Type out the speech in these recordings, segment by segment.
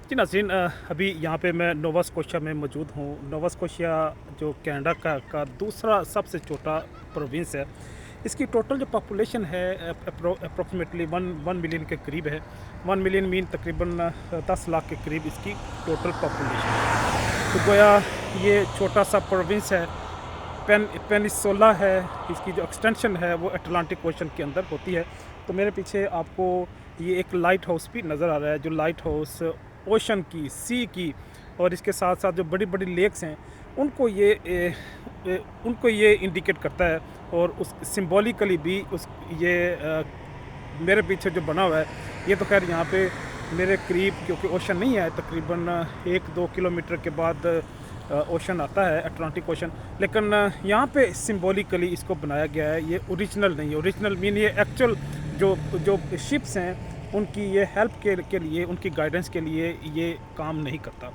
जी नाज़रीन, अभी यहाँ पे मैं नोवा स्कोशिया में मौजूद हूँ। नोवा स्कोशिया जो कनाडा का दूसरा सबसे छोटा प्रोविंस है। इसकी टोटल जो पॉपुलेशन है अप्रोक्सीमेटली वन मिलियन के करीब है। 1 मिलियन मीन तकरीबन 10 लाख के करीब इसकी टोटल पॉपुलेशन है। तो गोया ये छोटा सा प्रोविंस है। पेनिसोला है, इसकी जो एक्सटेंशन है वो अटलांटिक ओशन के अंदर होती है। तो मेरे पीछे आपको ये एक लाइट हाउस भी नज़र आ रहा है, जो लाइट हाउस ओशन की, सी की और इसके साथ साथ जो बड़ी बड़ी लेक्स हैं उनको ये इंडिकेट करता है। और उस सिंबॉलिकली भी उस ये मेरे पीछे जो बना हुआ है, ये तो खैर यहाँ पे मेरे करीब, क्योंकि ओशन नहीं है, तकरीबन 1-2 किलोमीटर के बाद ओशन आता है, अटलांटिक ओशन। लेकिन यहाँ पे सिंबॉलिकली इसको बनाया गया है, ये ओरिजिनल नहीं है। ओरिजिनल मीन ये एक्चुअल जो जो शिप्स हैं उनकी ये हेल्प के लिए, उनकी गाइडेंस के लिए ये काम नहीं करता।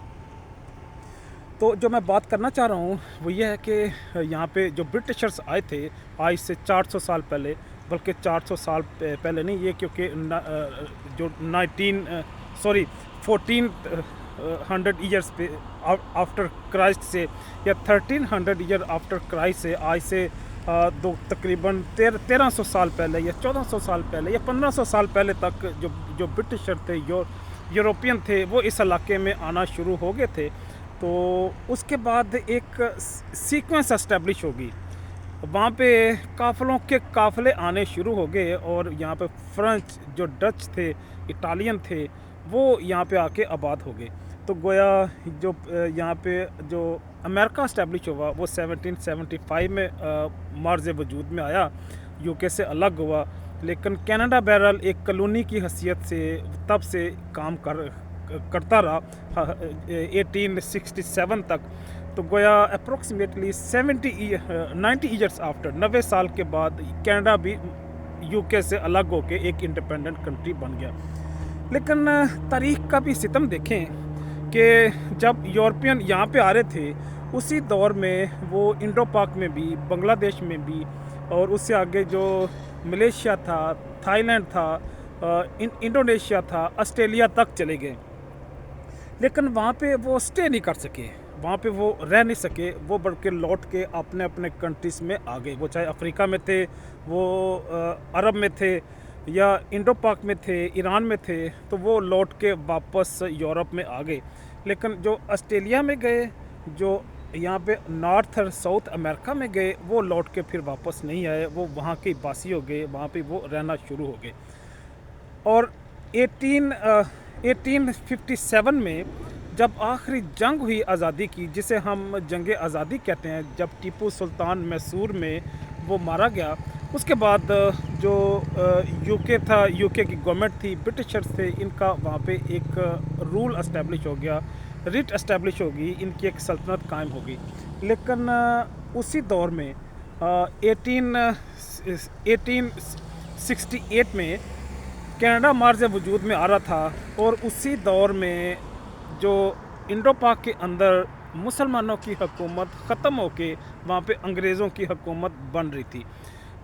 तो जो मैं बात करना चाह रहा हूँ वो ये है कि यहाँ पे जो ब्रिटिशर्स आए थे आज से 400 साल पहले, बल्कि 400 साल पहले नहीं, ये क्योंकि जो 1400 ईयर्स पे आफ्टर क्राइस्ट से, या 1300 ईयर आफ्टर क्राइस्ट से, आज से दो तकरीबन 1300 साल पहले या 1400 साल पहले या 1500 साल पहले तक जो ब्रिटिशर थे, यूरोपियन थे, वो इस इलाके में आना शुरू हो गए थे। तो उसके बाद एक सीक्वेंस एस्टेब्लिश होगी, वहाँ पे काफ़लों के काफ़ले आने शुरू हो गए और यहाँ पे फ्रेंच, जो डच थे, इटालियन थे, वो यहाँ पे आके आबाद हो गए। तो गोया जो यहाँ पे जो अमेरिका इस्टेब्लिश हुआ वो 1775 में मार्ज़ वजूद में आया, यूके से अलग हुआ। लेकिन कनाडा बहरहाल एक कॉलोनी की हैसियत से तब से काम करता रहा 1867 तक। तो गोया अप्रोक्सीमेटली 90 ईयर्स आफ्टर, 90 साल के बाद कनाडा भी यूके से अलग होकर एक इंडिपेंडेंट कंट्री बन गया। लेकिन तारीख़ का भी सितम देखें कि जब यूरोपियन यहाँ पे आ रहे थे, उसी दौर में वो इंडो पाक में भी, बांग्लादेश में भी, और उससे आगे जो मलेशिया था, थाईलैंड था, इंडोनेशिया था, ऑस्ट्रेलिया तक चले गए। लेकिन वहाँ पे वो स्टे नहीं कर सके, वहाँ पे वो रह नहीं सके, वो बल्कि लौट के अपने अपने कंट्रीज़ में आ गए। वो चाहे अफ्रीका में थे, वो अरब में थे, या इंडो पाक में थे, ईरान में थे, तो वो लौट के वापस यूरोप में आ गए। लेकिन जो ऑस्ट्रेलिया में गए, जो यहाँ पे नॉर्थ और साउथ अमेरिका में गए, वो लौट के फिर वापस नहीं आए, वो वहाँ के बासी हो गए, वहाँ पे वो रहना शुरू हो गए। और 1857 में जब आखिरी जंग हुई आज़ादी की, जिसे हम जंग आज़ादी कहते हैं, जब टीपू सुल्तान मैसूर में वो मारा गया, उसके बाद जो यूके था, यूके की गवर्नमेंट थी, ब्रिटिशर्स थे, इनका वहाँ पे एक रूल इस्टेब्लिश हो गया, रिट इस्टेब्लिश होगी, इनकी एक सल्तनत कायम होगी। लेकिन उसी दौर में 1868 में कनाडा मार्ज़ वजूद में आ रहा था, और उसी दौर में जो इंडो पाक के अंदर मुसलमानों की हुकूमत ख़त्म होके वहाँ पे अंग्रेज़ों की हुकूमत बन रही थी।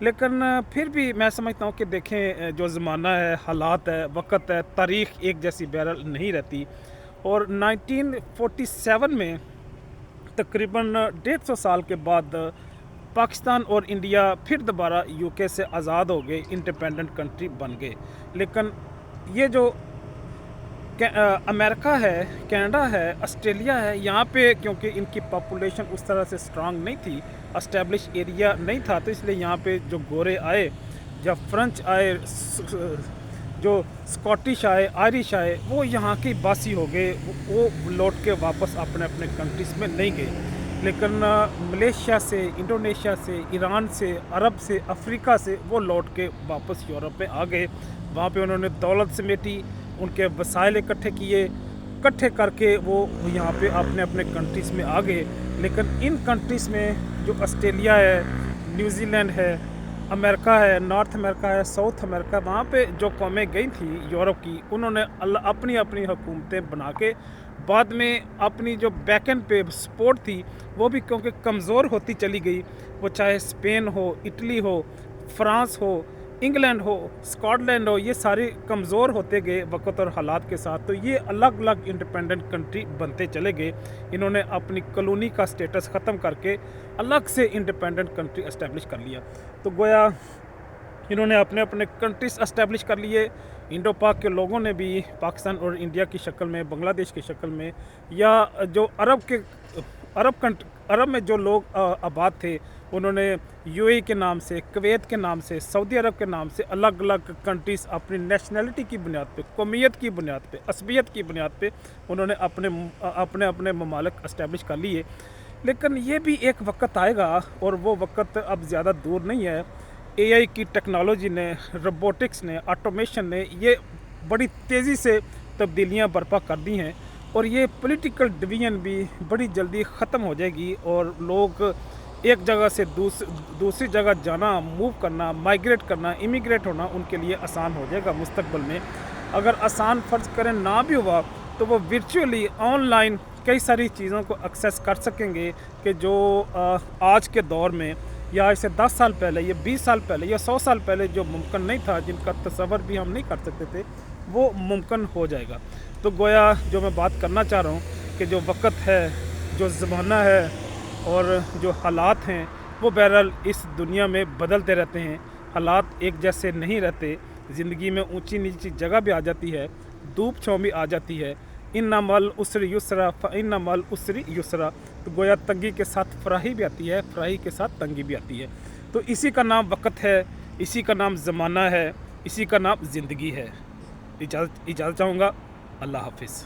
लेकिन फिर भी मैं समझता हूँ कि देखें, जो ज़माना है, हालात है, वक़्त है, तारीख़ एक जैसी बहरहाल नहीं रहती। और 1947 में तकरीबन 150 साल के बाद पाकिस्तान और इंडिया फिर दोबारा यूके से आज़ाद हो गए, इंडिपेंडेंट कंट्री बन गए। लेकिन ये जो अमेरिका है, कनाडा है, ऑस्ट्रेलिया है, यहाँ पे क्योंकि इनकी पॉपुलेशन उस तरह से स्ट्रांग नहीं थी, एस्टेब्लिश एरिया नहीं था, तो इसलिए यहाँ पे जो गोरे आए, जब फ्रेंच आए, जो स्कॉटिश आए, आयरिश आए, वो यहाँ की बासी हो गए, वो लौट के वापस अपने अपने कंट्रीज़ में नहीं गए। लेकिन मलेशिया से, इंडोनेशिया से, ईरान से, अरब से, अफ्रीका से वो लौट के वापस यूरोप में आ गए। वहाँ पे उन्होंने दौलत समेटी, उनके वसाइल इकट्ठे किए, इकट्ठे करके वो यहाँ पे अपने अपने कंट्रीज़ में आ गए। लेकिन इन कंट्रीज़ में जो ऑस्ट्रेलिया है, न्यूजीलैंड है, अमेरिका है, नॉर्थ अमेरिका है, साउथ अमेरिका, वहाँ पे जो कौमें गई थी यूरोप की, उन्होंने अपनी अपनी हुकूमतें बना के बाद में अपनी जो बैकएंड पे सपोर्ट थी वो भी क्योंकि कमज़ोर होती चली गई, वो चाहे स्पेन हो, इटली हो, फ्रांस हो, इंग्लैंड हो, स्कॉटलैंड हो, ये सारे कमज़ोर होते गए वक़्त और हालात के साथ, तो ये अलग अलग इंडिपेंडेंट कंट्री बनते चले गए। इन्होंने अपनी कॉलोनी का स्टेटस ख़त्म करके अलग से इंडिपेंडेंट कंट्री इस्टेब्लिश कर लिया। तो गोया इन्होंने अपने अपने कंट्रीज इस्टेब्लिश कर लिए। इंडो पाक के लोगों ने भी पाकिस्तान और इंडिया की शक्ल में, बांग्लादेश की शक्ल में, या जो अरब में जो लोग आबाद थे, उन्होंने यूएई के नाम से, कुवैत के नाम से, सऊदी अरब के नाम से अलग अलग कंट्रीज़ अपनी नेशनैलिटी की बुनियाद पे, कौमियत की बुनियाद पे, असबियत की बुनियाद पे उन्होंने अपने अपने ममालिक इस्टेब्लिश कर लिए। लेकिन ये भी एक वक्त आएगा, और वो वक्त अब ज़्यादा दूर नहीं है। एआई की टेक्नोलॉजी ने, रोबोटिक्स ने, ऑटोमेशन ने ये बड़ी तेज़ी से तब्दीलियां बर्पा कर दी हैं, और ये पॉलिटिकल डिवीजन भी बड़ी जल्दी ख़त्म हो जाएगी, और लोग एक जगह से दूसरी जगह जाना, मूव करना, माइग्रेट करना, इमिग्रेट होना उनके लिए आसान हो जाएगा मुस्तकबिल में। अगर आसान फ़र्ज़ करें ना भी हुआ, तो वो वर्चुअली ऑनलाइन कई सारी चीज़ों को एक्सेस कर सकेंगे कि जो आज के दौर में, या इससे 10 साल पहले, या 20 साल पहले, या 100 साल पहले जो मुमकिन नहीं था, जिनका तसव्वुर भी हम नहीं कर सकते थे, वो मुमकिन हो जाएगा। तो गोया जो मैं बात करना चाह रहा हूँ कि जो वक्त है, जो ज़माना है, और जो हालात हैं, वो बहरहाल इस दुनिया में बदलते रहते हैं। हालात एक जैसे नहीं रहते। ज़िंदगी में ऊंची नीची जगह भी आ जाती है, धूप छाँव भी आ जाती है। इन्ना मल उसरी युसरा फ़इन्ना मल उसरी युसरा। तो गोया तंगी के साथ फराही भी आती है, फराही के साथ तंगी भी आती है। तो इसी का नाम वक्त है, इसी का नाम ज़माना है, इसी का नाम ज़िंदगी है। इजाज़त चाहूँगा। अल्लाह हाफिज़।